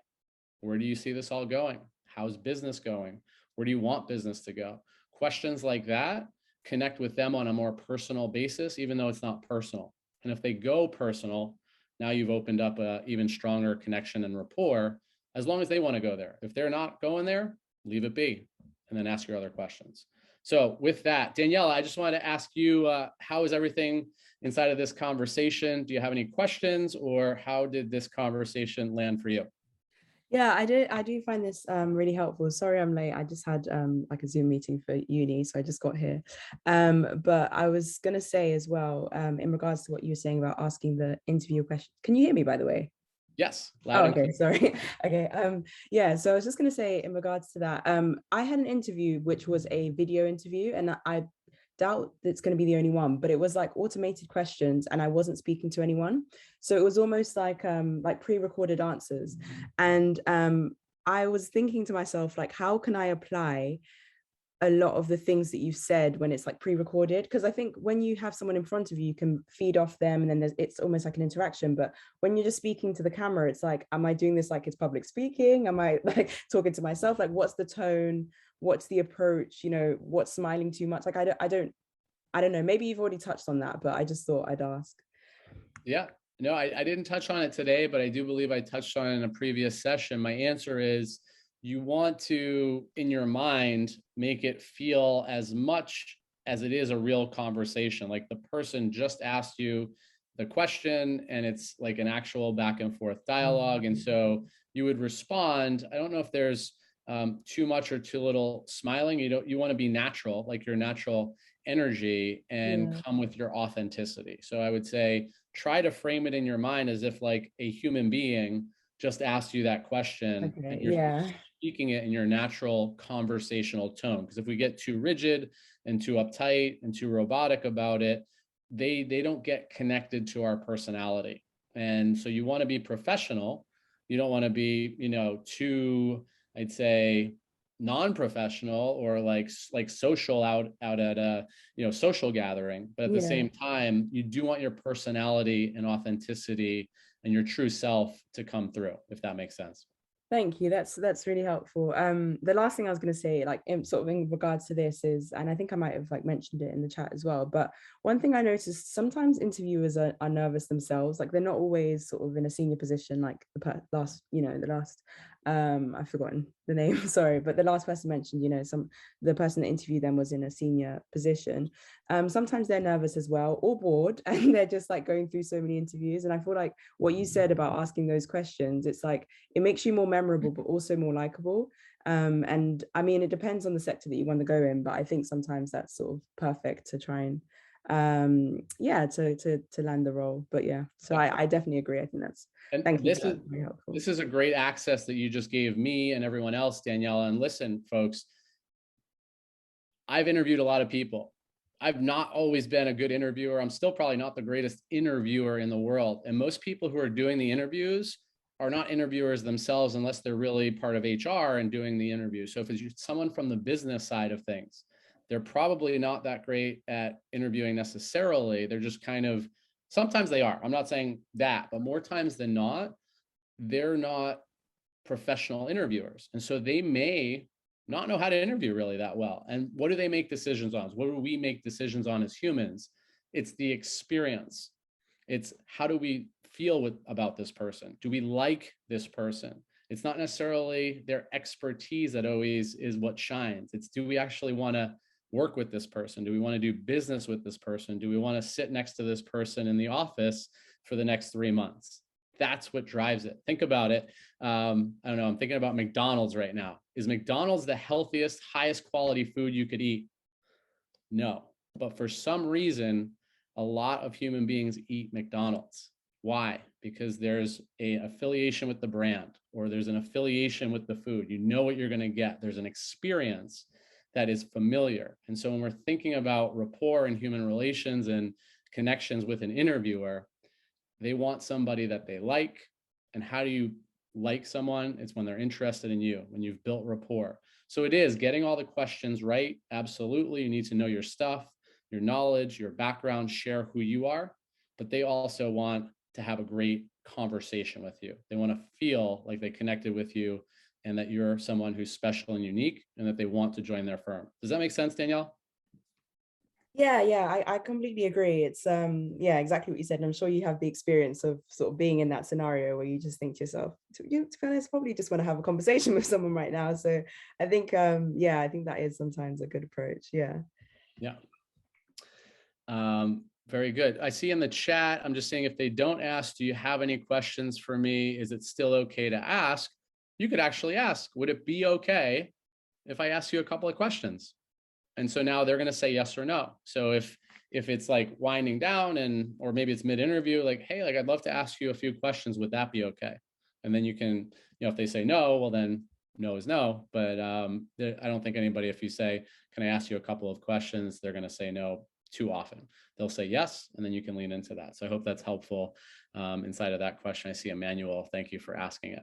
Where do you see this all going? How's business going? Where do you want business to go? Questions like that connect with them on a more personal basis, even though it's not personal. And if they go personal, now you've opened up a even stronger connection and rapport, as long as they want to go there. If they're not going there, leave it be, and then ask your other questions. So with that, Daniela, I just wanted to ask you, how is everything inside of this conversation? Do you have any questions, or how did this conversation land for you? Yeah, I do find this really helpful. Sorry I'm late. I just had like a Zoom meeting for uni, so I just got here. But I was going to say as well, in regards to what you were saying about asking the interview question. Can you hear me, by the way? Yes. Oh, okay, sorry. Okay. Yeah, so I was just going to say in regards to that, I had an interview which was a video interview, and I doubt it's going to be the only one, but it was like automated questions and I wasn't speaking to anyone. So it was almost like pre-recorded answers. And I was thinking to myself, like, how can I apply a lot of the things that you've said when it's like pre-recorded? Because I think when you have someone in front of you, you can feed off them, and then it's almost like an interaction. But when you're just speaking to the camera, it's like, am I doing this like it's public speaking? Am I like talking to myself? Like, what's the tone? What's the approach? What's smiling too much? Like, I don't know. Maybe you've already touched on that, but I just thought I'd ask. Yeah, no, I didn't touch on it today, but I do believe I touched on it in a previous session. My answer is, you want to, in your mind, make it feel as much as it is a real conversation. Like the person just asked you the question and it's like an actual back and forth dialogue. And so you would respond. I don't know if there's too much or too little smiling. You want to be natural, like your natural energy, and come with your authenticity. So I would say try to frame it in your mind as if like a human being just asked you that question, and you're speaking it in your natural conversational tone. Because if we get too rigid and too uptight and too robotic about it, they don't get connected to our personality. And so you want to be professional. You don't want to be, too, I'd say, non-professional or like social out at a social gathering. But at the same time, you do want your personality and authenticity and your true self to come through, if that makes sense. Thank you. That's really helpful. The last thing I was going to say, like in regards to this is, and I think I might have like mentioned it in the chat as well, but one thing I noticed, sometimes interviewers are nervous themselves. Like they're not always sort of in a senior position, like the last I've forgotten the name, sorry, but the last person mentioned, the person that interviewed them was in a senior position. Sometimes they're nervous as well, or bored, and they're just like going through so many interviews. And I feel like what you said about asking those questions, it's like, it makes you more memorable, but also more likable. And I mean, it depends on the sector that you want to go in, but I think sometimes that's sort of perfect to try and to land the role. But yeah, so I definitely agree. I think that's, and thank you. This is a great access that you just gave me and everyone else, Daniela. And listen, folks, I've interviewed a lot of people. I've not always been a good interviewer. I'm still probably not the greatest interviewer in the world. And most people who are doing the interviews are not interviewers themselves unless they're really part of HR and doing the interview. So if it's someone from the business side of things, they're probably not that great at interviewing necessarily. They're just kind of, sometimes they are. I'm not saying that, but more times than not, they're not professional interviewers. And so they may not know how to interview really that well. And what do they make decisions on? What do we make decisions on as humans? It's the experience. It's how do we feel about this person? Do we like this person? It's not necessarily their expertise that always is what shines. It's, do we actually want to work with this person? Do we want to do business with this person? Do we want to sit next to this person in the office for the next 3 months? That's what drives it. Think about it. I don't know. I'm thinking about McDonald's right now. Is McDonald's the healthiest, highest quality food you could eat? No. But for some reason, a lot of human beings eat McDonald's. Why? Because there's an affiliation with the brand, or there's an affiliation with the food. You know what you're going to get. There's an experience that is familiar. And so when we're thinking about rapport and human relations and connections with an interviewer, they want somebody that they like. And how do you like someone? It's when they're interested in you, when you've built rapport. So it is getting all the questions right. Absolutely. You need to know your stuff, your knowledge, your background, share who you are, but they also want to have a great conversation with you. They want to feel like they connected with you and that you're someone who's special and unique and that they want to join their firm. Does that make sense, Danielle? Yeah, I completely agree. It's exactly what you said. And I'm sure you have the experience of sort of being in that scenario where you just think to yourself, to be honest, probably just want to have a conversation with someone right now. So I think I think that is sometimes a good approach. Yeah. Very good. I see in the chat, I'm just saying, if they don't ask, do you have any questions for me? Is it still okay to ask? You could actually ask, would it be okay if I ask you a couple of questions? And so now they're going to say yes or no. So if it's like winding down or maybe it's mid-interview, like, hey, like I'd love to ask you a few questions. Would that be okay? And then you can, if they say no, well then no is no. But I don't think anybody, if you say, can I ask you a couple of questions, they're going to say no too often. They'll say yes, and then you can lean into that. So I hope that's helpful inside of that question. I see Emmanuel. Thank you for asking it.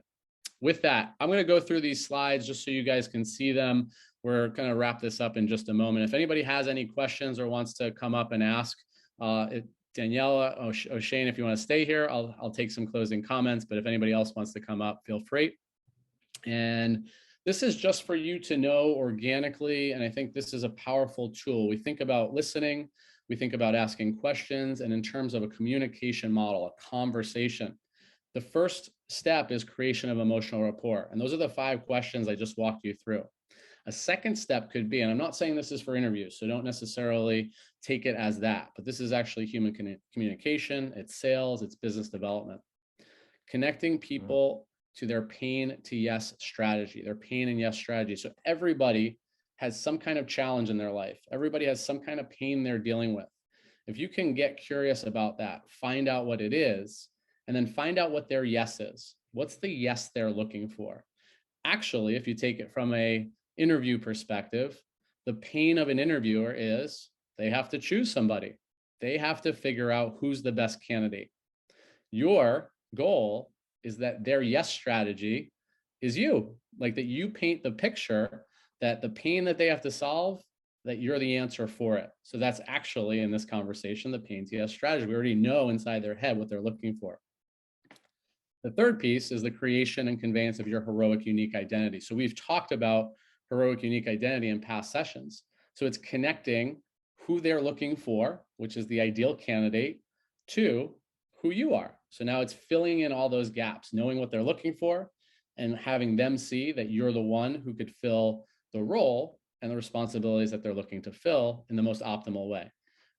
With that, I'm going to go through these slides just so you guys can see them. We're going to wrap this up in just a moment. If anybody has any questions or wants to come up and ask, Daniela, O'Shane, if you want to stay here, I'll take some closing comments. But if anybody else wants to come up, feel free. And this is just for you to know organically. And I think this is a powerful tool. We think about listening, we think about asking questions, and in terms of a communication model, a conversation. The first step is creation of emotional rapport. And those are the 5 questions I just walked you through. A second step could be, and I'm not saying this is for interviews, so don't necessarily take it as that, but this is actually human communication, it's sales, it's business development. Connecting people to their pain to yes strategy, their pain and yes strategy. So everybody has some kind of challenge in their life. Everybody has some kind of pain they're dealing with. If you can get curious about that, find out what it is, and then find out what their yes is. What's the yes they're looking for? Actually, if you take it from an interview perspective, the pain of an interviewer is they have to choose somebody. They have to figure out who's the best candidate. Your goal is that their yes strategy is you, like that you paint the picture that the pain that they have to solve, that you're the answer for it. So that's actually, in this conversation, the pain to yes strategy. We already know inside their head what they're looking for. The third piece is the creation and conveyance of your heroic, unique identity. So we've talked about heroic, unique identity in past sessions. So it's connecting who they're looking for, which is the ideal candidate, to who you are. So now it's filling in all those gaps, knowing what they're looking for and having them see that you're the one who could fill the role and the responsibilities that they're looking to fill in the most optimal way.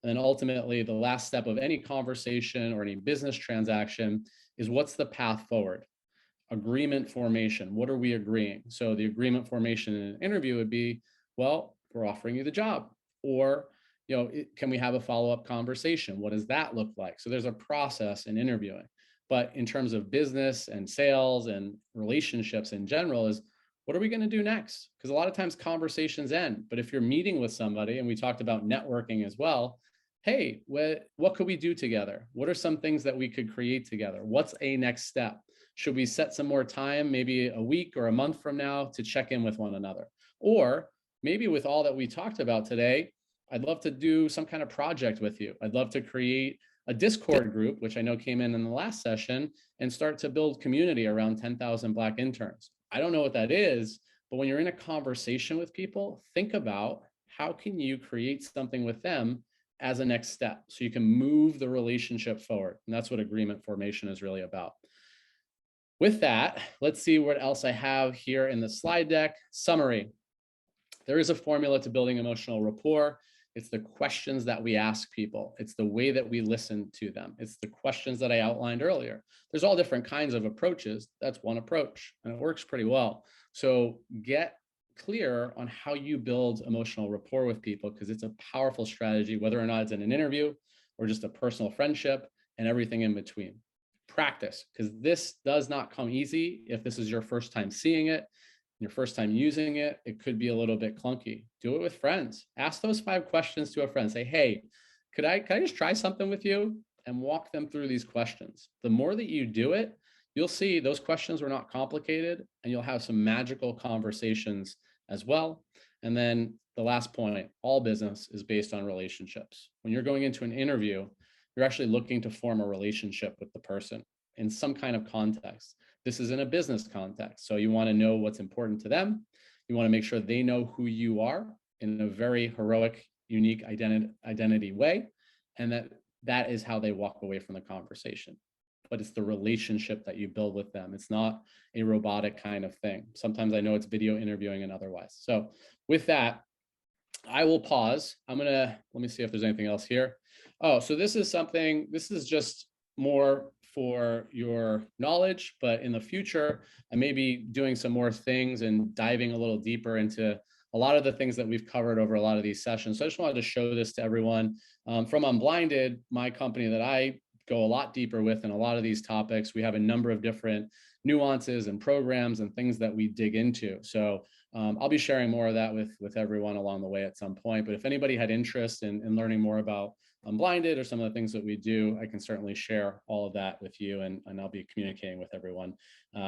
And then ultimately, the last step of any conversation or any business transaction is what's the path forward? Agreement formation. What are we agreeing? So the agreement formation in an interview would be, well, we're offering you the job. Or, can we have a follow-up conversation? What does that look like? So there's a process in interviewing. But in terms of business and sales and relationships in general is, what are we going to do next? Because a lot of times conversations end. But if you're meeting with somebody, and we talked about networking as well, hey, what could we do together? What are some things that we could create together? What's a next step? Should we set some more time, maybe a week or a month from now, to check in with one another? Or maybe with all that we talked about today, I'd love to do some kind of project with you. I'd love to create a Discord group, which I know came in the last session, and start to build community around 10,000 Black interns. I don't know what that is, but when you're in a conversation with people, think about how can you create something with them as a next step so you can move the relationship forward. And that's what agreement formation is really about. With that, let's see what else I have here in the slide deck. Summary. There is a formula to building emotional rapport. It's the questions that we ask people. It's the way that we listen to them. It's the questions that I outlined earlier. There's all different kinds of approaches. That's one approach, and it works pretty well. So get clear on how you build emotional rapport with people, because it's a powerful strategy, whether or not it's in an interview or just a personal friendship and everything in between. Practice, because this does not come easy. If this is your first time seeing it, your first time using it, it could be a little bit clunky. Do it with friends. Ask those 5 questions to a friend. Say, hey, could I just try something with you? And walk them through these questions. The more that you do it, you'll see those questions were not complicated, and you'll have some magical conversations as well. And then the last point, all business is based on relationships. When you're going into an interview, you're actually looking to form a relationship with the person in some kind of context. This is in a business context. So you want to know what's important to them. You want to make sure they know who you are in a very heroic, unique identity way. And that is how they walk away from the conversation. But it's the relationship that you build with them. It's not a robotic kind of thing. Sometimes I know it's video interviewing and otherwise. So with that, I will pause. Let me see if there's anything else here. Oh, so this is just more for your knowledge, but in the future, I may be doing some more things and diving a little deeper into a lot of the things that we've covered over a lot of these sessions. So I just wanted to show this to everyone. From Unblinded, my company that I go a lot deeper with in a lot of these topics, we have a number of different nuances and programs and things that we dig into. So I'll be sharing more of that with everyone along the way at some point. But if anybody had interest in learning more about Unblinded or some of the things that we do, I can certainly share all of that with you, and I'll be communicating with everyone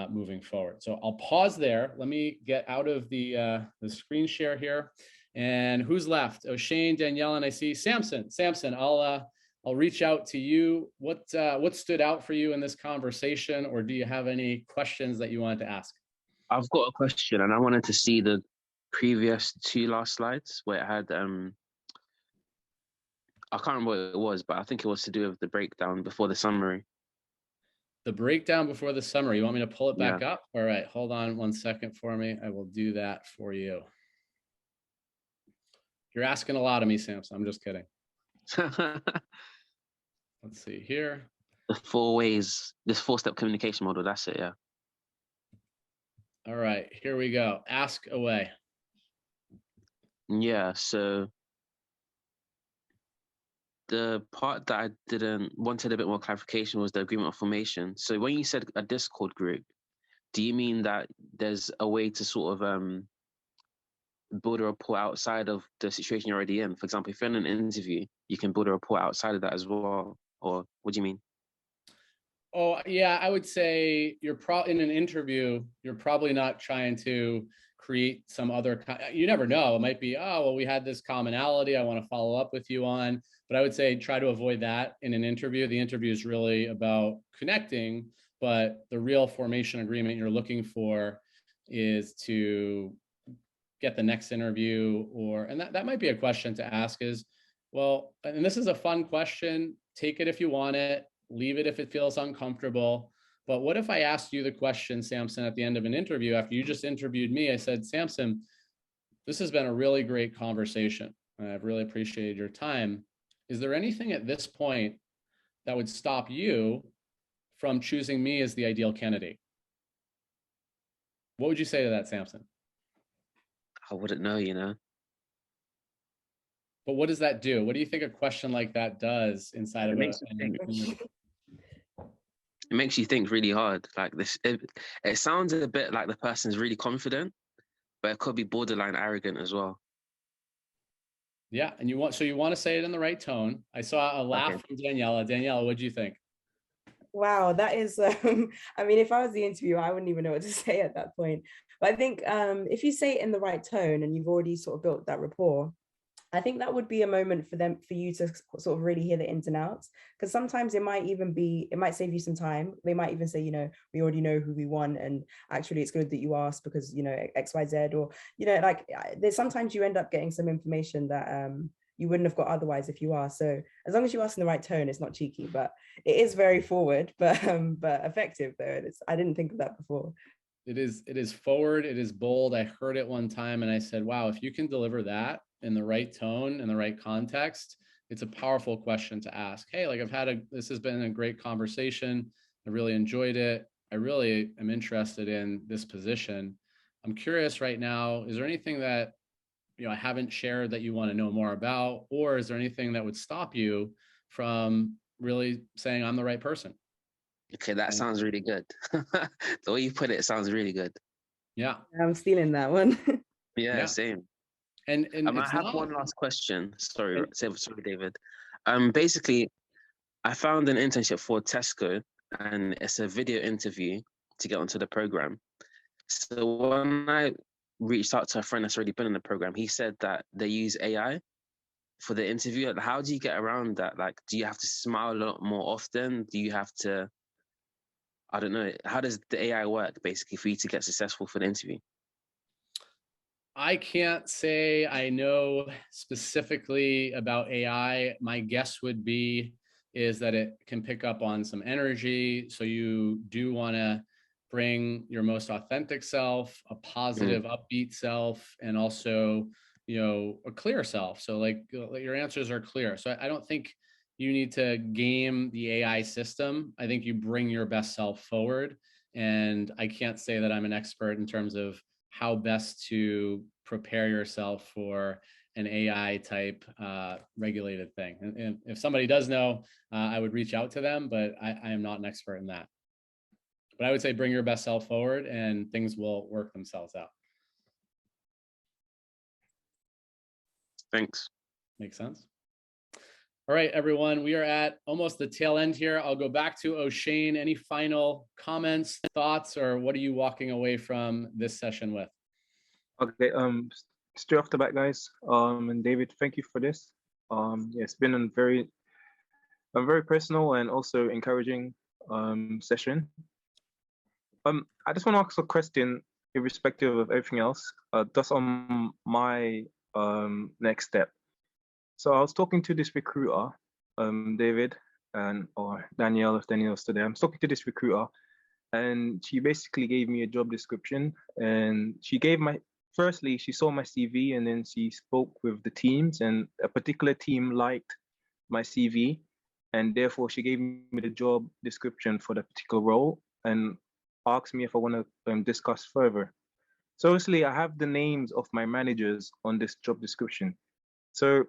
moving forward. So I'll pause there. Let me get out of the screen share here. And who's left? Oh, Shane, Danielle, and I see Samson. Samson, I'll reach out to you. What stood out for you in this conversation, or do you have any questions that you wanted to ask? I've got a question, and I wanted to see the previous 2 last slides where it had I can't remember what it was, but I think it was to do with the breakdown before the summary. The breakdown before the summary. You want me to pull it back up? All right, hold on 1 second for me. I will do that for you. You're asking a lot of me, Samson. I'm just kidding. Let's see here. The 4 ways, this 4-step communication model, that's it, yeah. All right, here we go. Ask away. Yeah, so the part that I didn't wanted a bit more clarification was the agreement of formation. So when you said a Discord group, do you mean that there's a way to sort of build a rapport outside of the situation you're already in? For example, if you're in an interview, you can build a rapport outside of that as well. Or what do you mean? Oh, yeah, I would say you're in an interview, you're probably not trying to create some other, you never know. It might be, oh, well, we had this commonality I want to follow up with you on. But I would say try to avoid that in an interview. The interview is really about connecting, but the real formation agreement you're looking for is to get the next interview, and that might be a question to ask is, well, and this is a fun question, take it if you want it, leave it if it feels uncomfortable. But what if I asked you the question, Samson, at the end of an interview, after you just interviewed me, I said, Samson, this has been a really great conversation. I've really appreciated your time. Is there anything at this point that would stop you from choosing me as the ideal candidate? What would you say to that, Samson? I wouldn't know, you know. But what does that do? What do you think a question like that does inside of It makes you think really hard. Like this, it sounds a bit like the person's really confident, but it could be borderline arrogant as well. Yeah, and you want to say it in the right tone. I saw a laugh from Daniela. Daniela, what do you think? Wow, that is, I mean, if I was the interviewer, I wouldn't even know what to say at that point. But I think if you say it in the right tone and you've already sort of built that rapport, I think that would be a moment for you to sort of really hear the ins and outs. Because sometimes it might save you some time. They might even say, you know, we already know who we want, and actually it's good that you asked because, you know, X, Y, Z, or, you know, like there's sometimes you end up getting some information that you wouldn't have got otherwise if you asked. So as long as you ask in the right tone, it's not cheeky, but it is very forward, but effective though. I didn't think of that before. It is forward, it is bold. I heard it one time and I said, wow, if you can deliver that in the right tone, in the right context, it's a powerful question to ask. Hey, like this has been a great conversation. I really enjoyed it. I really am interested in this position. I'm curious right now, is there anything that, you know, I haven't shared that you want to know more about, or is there anything that would stop you from really saying I'm the right person? Okay, that sounds really good. The way you put it sounds really good. Yeah, I'm stealing that one. Yeah, same. And I have one last question. Sorry, David. Basically, I found an internship for Tesco, and it's a video interview to get onto the program. So when I reached out to a friend that's already been in the program, he said that they use AI for the interview. How do you get around that? Like, do you have to smile a lot more often? Do you have to, I don't know, how does the AI work basically for you to get successful for the interview? I can't say I know specifically about AI. My guess would be is that it can pick up on some energy. So you do want to bring your most authentic self, a positive, upbeat self, and also, you know, a clear self. So like your answers are clear. So I don't think you need to game the AI system. I think you bring your best self forward. And I can't say that I'm an expert in terms of how best to prepare yourself for an AI type regulated thing. And if somebody does know, I would reach out to them, but I am not an expert in that. But I would say bring your best self forward and things will work themselves out. Thanks. Makes sense. All right, everyone, we are at almost the tail end here. I'll go back to O'Shane. Any final comments, thoughts, or what are you walking away from this session with? Okay, straight off the bat, guys, and David, thank you for this. Yeah, it's been a very personal and also encouraging session. I just want to ask a question irrespective of everything else, just on my next step. So I was talking to this recruiter, David, or Danielle, if Danielle's today. I'm talking to this recruiter, and she basically gave me a job description, and she firstly, she saw my CV, and then she spoke with the teams, and a particular team liked my CV, and therefore she gave me the job description for the particular role. And asked me if I want to discuss further. So obviously, I have the names of my managers on this job description. So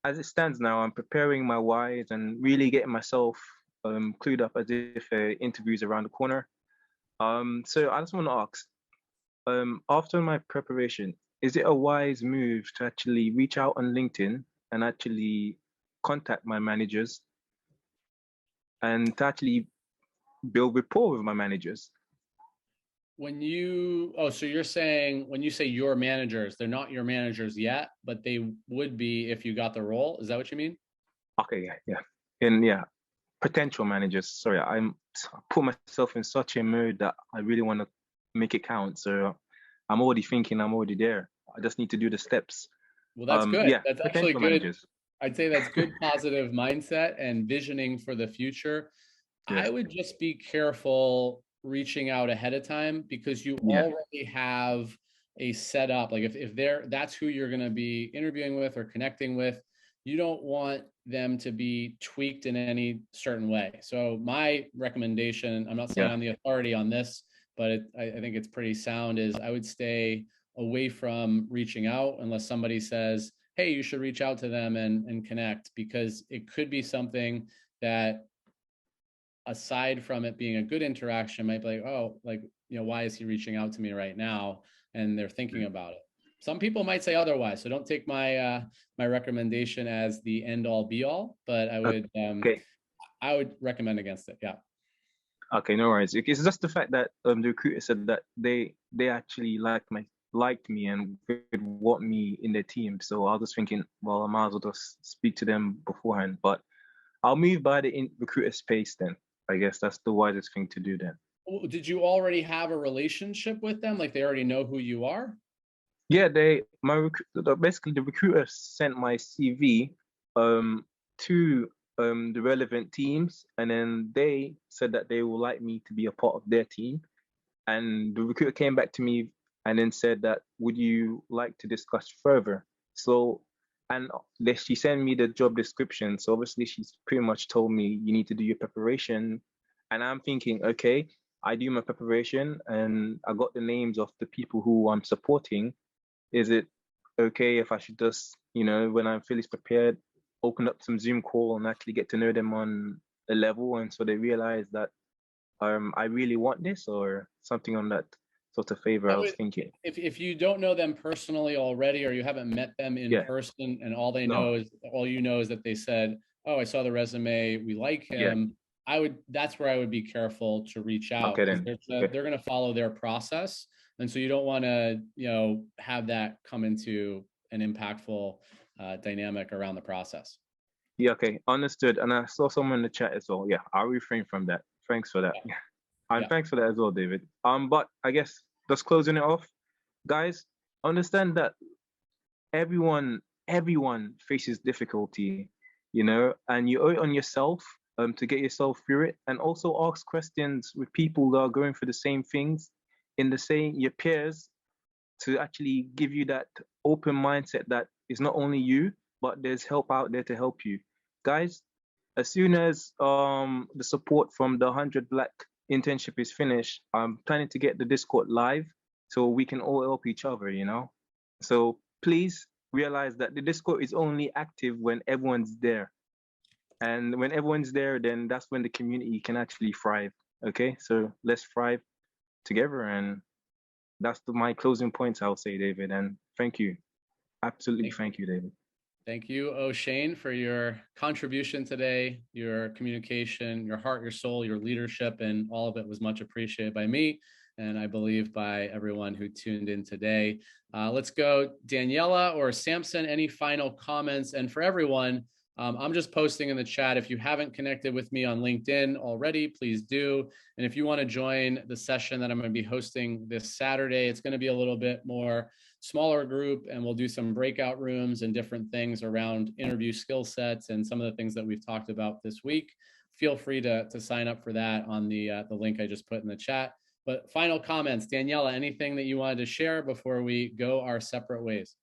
as it stands now, I'm preparing my whys and really getting myself clued up as if interviews around the corner. So I just want to ask, after my preparation, is it a wise move to actually reach out on LinkedIn and actually contact my managers and to actually build rapport with my managers? So you're saying when you say your managers, they're not your managers yet, but they would be if you got the role. Is that what you mean? Okay, yeah. And yeah, potential managers. Sorry, I put myself in such a mood that I really want to make it count. So I'm already thinking I'm already there. I just need to do the steps. Well, that's good. Yeah, That's actually potential good. managers. I'd say that's good positive mindset and visioning for the future. Yeah. I would just be careful reaching out ahead of time because you already have a setup. Like if that's who you're going to be interviewing with or connecting with, you don't want them to be tweaked in any certain way. So my recommendation, I'm not saying I'm the authority on this, but I think it's pretty sound, is I would stay away from reaching out unless somebody says, hey, you should reach out to them and connect, because it could be something that, aside from it being a good interaction, might be like, oh, like, why is he reaching out to me right now? And they're thinking about it. Some people might say otherwise, so don't take my my recommendation as the end all be all, but I would I would recommend against it. Yeah. Okay, no worries. It's just the fact that the recruiter said that they actually liked me and would want me in their team. So I was just thinking, well, I might as well just speak to them beforehand. But I'll move by the recruiter space then. I guess that's the wisest thing to do then. Did you already have a relationship with them? Like they already know who you are? Yeah, basically the recruiter sent my CV to the relevant teams, and then they said that they would like me to be a part of their team. And the recruiter came back to me and then said that, would you like to discuss further? So, and she sent me the job description. So obviously she's pretty much told me you need to do your preparation. And I'm thinking, okay, I do my preparation and I got the names of the people who I'm supporting. Is it okay if I should just, when I'm fully prepared, open up some Zoom call and actually get to know them on a level, and so they realize that I really want this, or something on that sort of favor? I was thinking. If you don't know them personally already, or you haven't met them in person, and all you know is that they said, oh, I saw the resume, we like him. That's where I would be careful to reach out. Okay, then. They're going to follow their process. And so you don't want to, have that come into an impactful dynamic around the process. Yeah, okay, understood. And I saw someone in the chat as well. Yeah, I'll refrain from that. Thanks for that. And thanks for that as well, David. But I guess just closing it off, guys, understand that everyone faces difficulty, and you owe it on yourself to get yourself through it, and also ask questions with people that are going through the same things, your peers, to actually give you that open mindset that it's not only you, but there's help out there to help you. Guys, as soon as the support from the 100 Black internship is finished, I'm planning to get the Discord live so we can all help each other, So please realize that the Discord is only active when everyone's there. And when everyone's there, then that's when the community can actually thrive. Okay, so let's thrive together. And that's my closing points, I'll say, David. And thank you. Absolutely, thank you, David. Thank you, O'Shane, for your contribution today, your communication, your heart, your soul, your leadership, and all of it was much appreciated by me, and I believe by everyone who tuned in today. Let's go, Daniela or Samson, any final comments? And for everyone, I'm just posting in the chat. If you haven't connected with me on LinkedIn already, please do. And if you want to join the session that I'm going to be hosting this Saturday, it's going to be a little bit more smaller group, and we'll do some breakout rooms and different things around interview skill sets and some of the things that we've talked about this week. Feel free to sign up for that on the link I just put in the chat. But final comments, Daniela, anything that you wanted to share before we go our separate ways?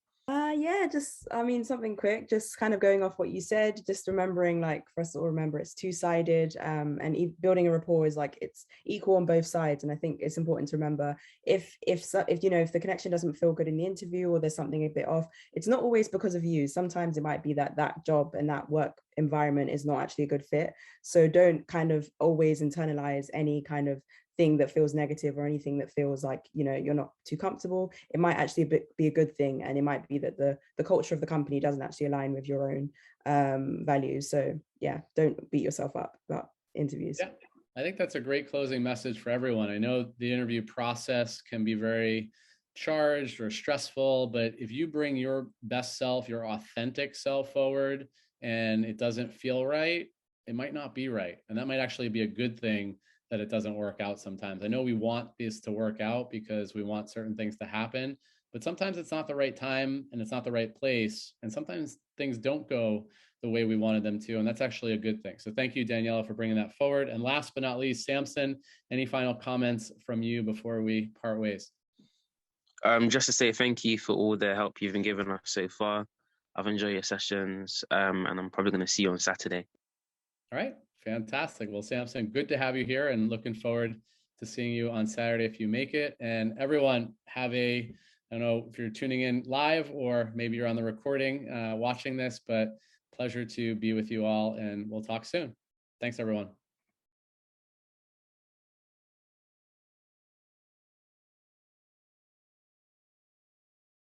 Yeah, just I mean something quick, just kind of going off what you said, just remembering, like, for us to all remember it's two-sided, and building a rapport is like it's equal on both sides. And I think it's important to remember if you know, if the connection doesn't feel good in the interview or there's something a bit off, it's not always because of you. Sometimes it might be that that job and that work environment is not actually a good fit. So don't kind of always internalize any kind of thing that feels negative or anything that feels like, you know, you're not too comfortable. It might actually be a good thing, and it might be that the culture of the company doesn't actually align with your own values. So yeah, don't beat yourself up about interviews. Yeah, I think that's a great closing message for everyone. I know the interview process can be very charged or stressful, but if you bring your best self, your authentic self forward, and it doesn't feel right, it might not be right. And that might actually be a good thing that it doesn't work out sometimes. I know we want this to work out because we want certain things to happen, but sometimes it's not the right time and it's not the right place. And sometimes things don't go the way we wanted them to. And that's actually a good thing. So thank you, Daniela, for bringing that forward. And last but not least, Samson, any final comments from you before we part ways? Just to say thank you for all the help you've been giving us so far. I've enjoyed your sessions, and I'm probably going to see you on Saturday. All right, fantastic. Well, Samson, good to have you here, and looking forward to seeing you on Saturday if you make it. And everyone, have I don't know if you're tuning in live or maybe you're on the recording watching this, but pleasure to be with you all, and we'll talk soon. Thanks, everyone.